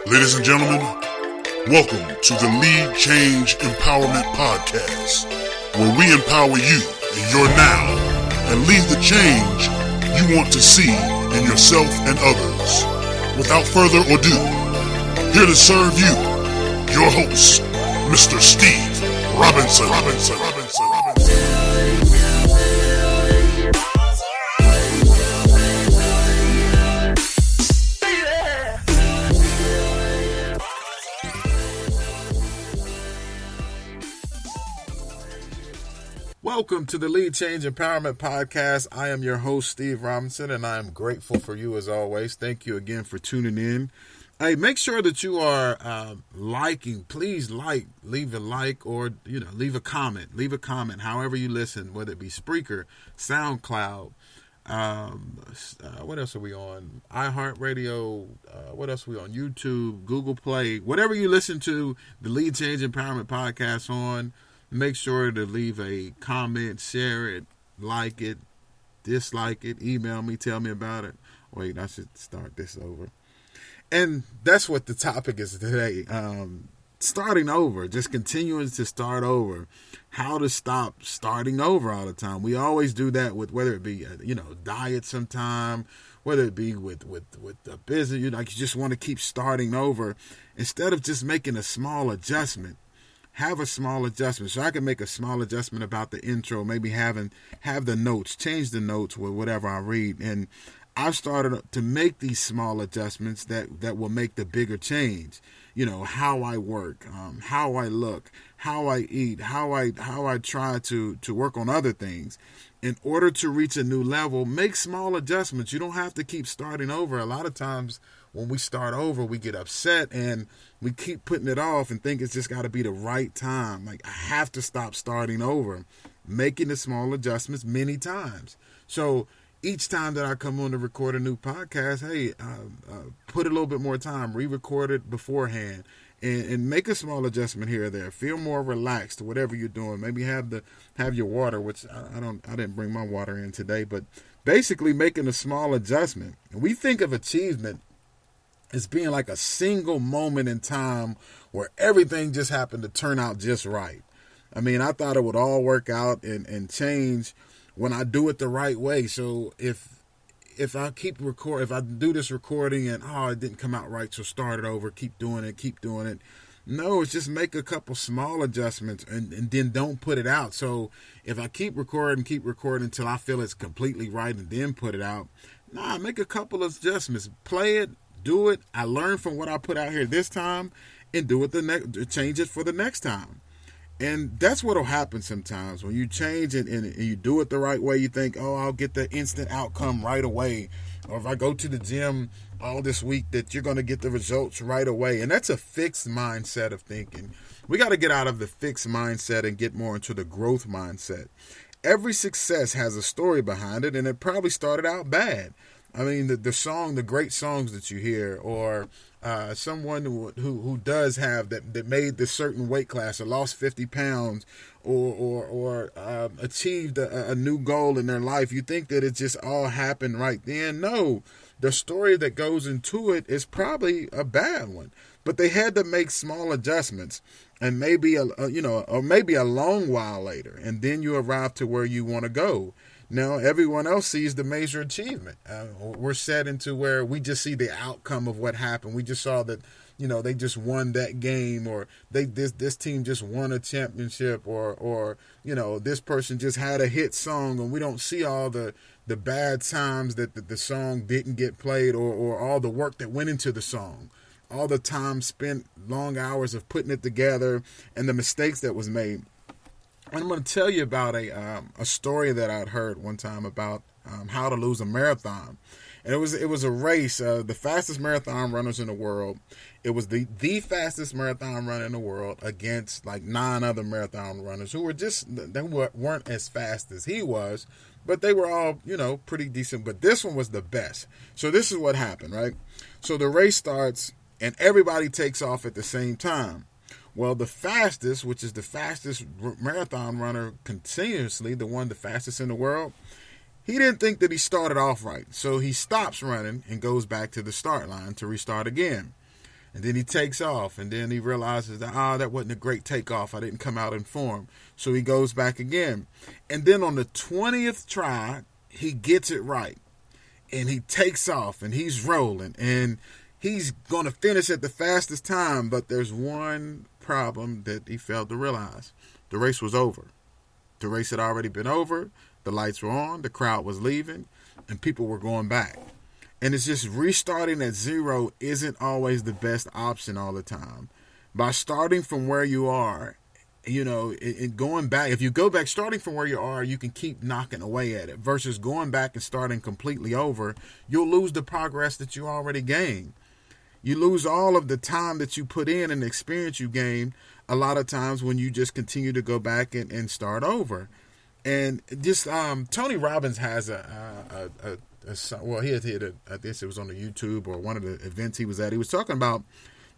Ladies and gentlemen, welcome to the Lead Change Empowerment Podcast, where we empower you in your now and lead the change you want to see in yourself and others. Without further ado, here to serve you, your host, Mr. Steve Robinson. Welcome to the Lead Change Empowerment Podcast. I am your host, Steve Robinson, and I am grateful for you as always. Thank you again for tuning in. Hey, make sure that you are liking. Please leave a like, or leave a comment. Leave a comment, however you listen, whether it be Spreaker, SoundCloud. What else are we on? iHeartRadio. What else are we on? YouTube, Google Play. Whatever you listen to the Lead Change Empowerment Podcast on. Make sure to leave a comment, share it, like it, dislike it, email me, tell me about it. Wait, I should start this over. And that's what the topic is today. Starting over, just continuing to start over. How to stop starting over all the time. We always do that with whether it be, diet sometime, whether it be with the business. You just want to keep starting over instead of just making a small adjustment. Have a small adjustment. So I can make a small adjustment about the intro, maybe have the notes, change the notes with whatever I read. And I've started to make these small adjustments that will make the bigger change. How I work, how I look, how I eat, how I try to work on other things. In order to reach a new level, make small adjustments. You don't have to keep starting over. A lot of times when we start over, we get upset and we keep putting it off and think it's just got to be the right time. Like, I have to stop starting over, making the small adjustments many times. So each time that I come on to record a new podcast, hey, put a little bit more time, re-record it beforehand, and make a small adjustment here or there. Feel more relaxed, whatever you're doing. Maybe have your water, which I didn't bring my water in today, but basically making a small adjustment. And we think of achievement as being like a single moment in time where everything just happened to turn out just right. I mean, I thought it would all work out and change when I do it the right way. So if I if I do this recording and it didn't come out right, so start it over, keep doing it. No, it's just make a couple small adjustments and then don't put it out. So if I keep recording until I feel it's completely right and then put it out, make a couple of adjustments, play it, do it. I learned from what I put out here this time and do it change it for the next time. And that's what will happen sometimes. When you change it and you do it the right way, you think, I'll get the instant outcome right away. Or if I go to the gym all this week, that you're going to get the results right away. And that's a fixed mindset of thinking. We got to get out of the fixed mindset and get more into the growth mindset. Every success has a story behind it, and it probably started out bad. I mean, the great songs that you hear, or someone who does have that made this certain weight class or lost 50 pounds or achieved a new goal in their life. You think that it just all happened right then. No, the story that goes into it is probably a bad one, but they had to make small adjustments, and maybe maybe a long while later, and then you arrive to where you want to go. Now, everyone else sees the major achievement. We're set into where we just see the outcome of what happened. We just saw that, they just won that game, or this team just won a championship, or this person just had a hit song, and we don't see all the bad times that the song didn't get played, or all the work that went into the song, all the time spent, long hours of putting it together, and the mistakes that was made. I'm going to tell you about a story that I'd heard one time about how to lose a marathon. And it was a race, the fastest marathon runners in the world. It was the fastest marathon runner in the world against like 9 other marathon runners who weren't as fast as he was, but they were all, pretty decent. But this one was the best. So this is what happened, right? So the race starts and everybody takes off at the same time. Well, the fastest, which is the fastest marathon runner continuously, the fastest in the world, he didn't think that he started off right. So he stops running and goes back to the start line to restart again. And then he takes off, and then he realizes that, that wasn't a great takeoff. I didn't come out in form. So he goes back again. And then on the 20th try, he gets it right. And he takes off, and he's rolling. And he's going to finish at the fastest time, but there's one problem that he failed to realize. The race was over. The race had already been over. The lights were on. The crowd was leaving, and people were going back. And it's just restarting at zero isn't always the best option all the time. By starting from where you are, and going back, if you go back, starting from where you are, you can keep knocking away at it. Versus going back and starting completely over, you'll lose the progress that you already gained. You lose all of the time that you put in and the experience you gained a lot of times when you just continue to go back and start over. And just Tony Robbins has he had I guess it was on the YouTube or one of the events he was at. He was talking about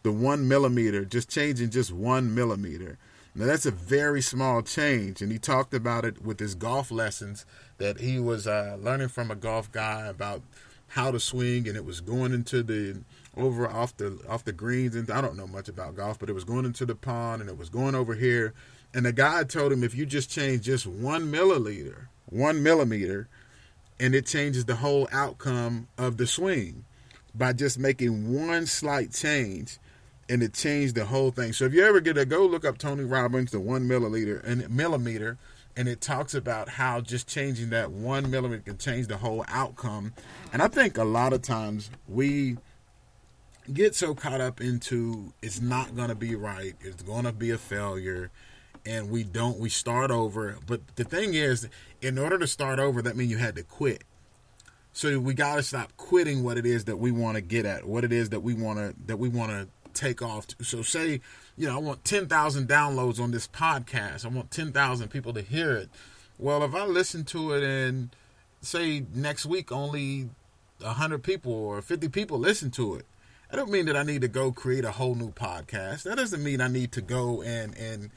the 1 millimeter, just changing just 1 millimeter. Now that's a very small change, and he talked about it with his golf lessons that he was learning from a golf guy about how to swing, and it was going into the off the greens, and I don't know much about golf, but it was going into the pond, and it was going over here, and the guy told him if you just change just 1 millimeter, and it changes the whole outcome of the swing by just making one slight change, and it changed the whole thing. So if you ever go look up Tony Robbins, the 1 millimeter, and it talks about how just changing that 1 millimeter can change the whole outcome. And I think a lot of times we get so caught up into it's not going to be right, it's going to be a failure, and we start over. But the thing is, in order to start over, that means you had to quit. So we got to stop quitting what it is that we want to get at, what it is that we want to take off. So say, I want 10,000 downloads on this podcast. I want 10,000 people to hear it. Well, if I listen to it and say next week only 100 people or 50 people listen to it, I don't mean that I need to go create a whole new podcast. That doesn't mean I need to go and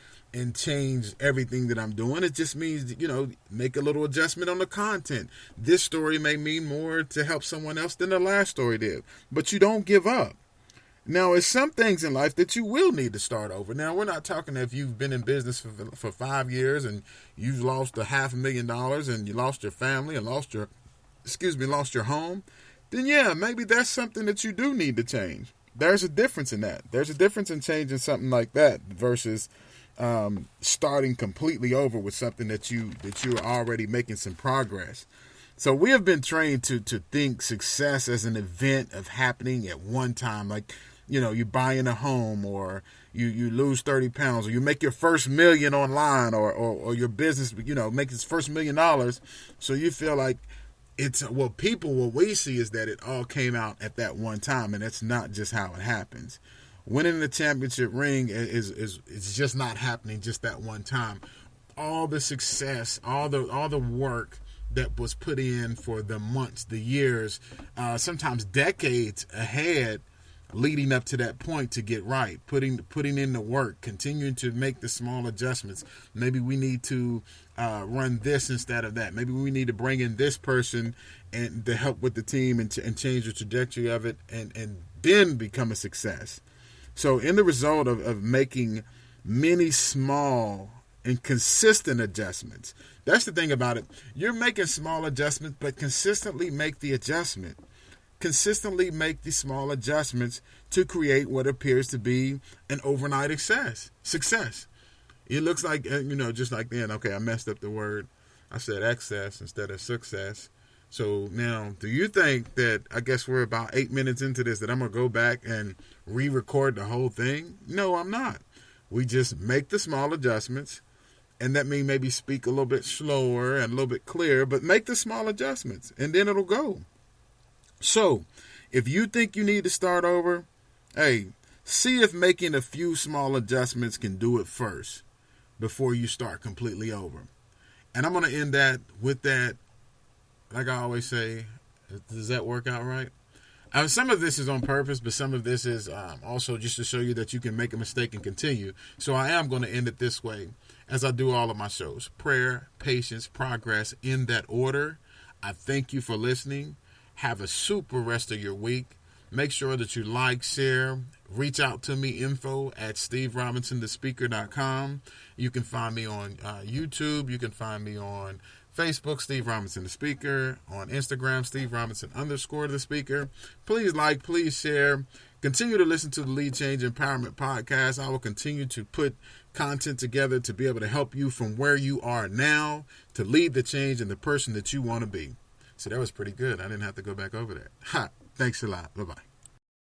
change everything that I'm doing. It just means, make a little adjustment on the content. This story may mean more to help someone else than the last story did. But you don't give up. Now, there's some things in life that you will need to start over. Now, we're not talking if you've been in business for 5 years and you've lost $500,000 and you lost your family and lost your home. Then yeah, maybe that's something that you do need to change. There's a difference in that. There's a difference in changing something like that versus starting completely over with something that you're already making some progress. So we have been trained to think success as an event of happening at one time. Like, you're buying a home, or you lose 30 pounds, or you make your first $1 million online, or your business, make its first $1 million. So you feel like what we see is that it all came out at that one time, and that's not just how it happens. Winning the championship ring is just not happening just that one time. All the success, all the work that was put in for the months, the years, sometimes decades ahead, leading up to that point to get right, putting in the work, continuing to make the small adjustments. Maybe we need to run this instead of that. Maybe we need to bring in this person and to help with the team and change the trajectory of it, and then become a success. So in the result of making many small and consistent adjustments, that's the thing about it. You're making small adjustments, but consistently make the adjustment. Consistently make the small adjustments to create what appears to be an overnight success. It looks like, just like then, okay, I messed up the word. I said excess instead of success. So now, do you think that, I guess we're about 8 minutes into this, that I'm going to go back and re-record the whole thing? No, I'm not. We just make the small adjustments, and that means maybe speak a little bit slower and a little bit clearer, but make the small adjustments, and then it'll go. So, if you think you need to start over, hey, see if making a few small adjustments can do it first before you start completely over. And I'm going to end that with that. Like I always say, does that work out right? Some of this is on purpose, but some of this is also just to show you that you can make a mistake and continue. So I am going to end it this way, as I do all of my shows. Prayer, patience, progress, in that order. I thank you for listening. Have a super rest of your week. Make sure that you like, share, reach out to me, info@SteveRobinsonTheSpeaker.com. You can find me on YouTube. You can find me on Facebook, Steve Robinson the Speaker. On Instagram, Steve Robinson _the Speaker. Please like, please share. Continue to listen to the Lead Change Empowerment Podcast. I will continue to put content together to be able to help you from where you are now to lead the change and the person that you want to be. So that was pretty good. I didn't have to go back over that. Ha! Thanks a lot. Bye-bye.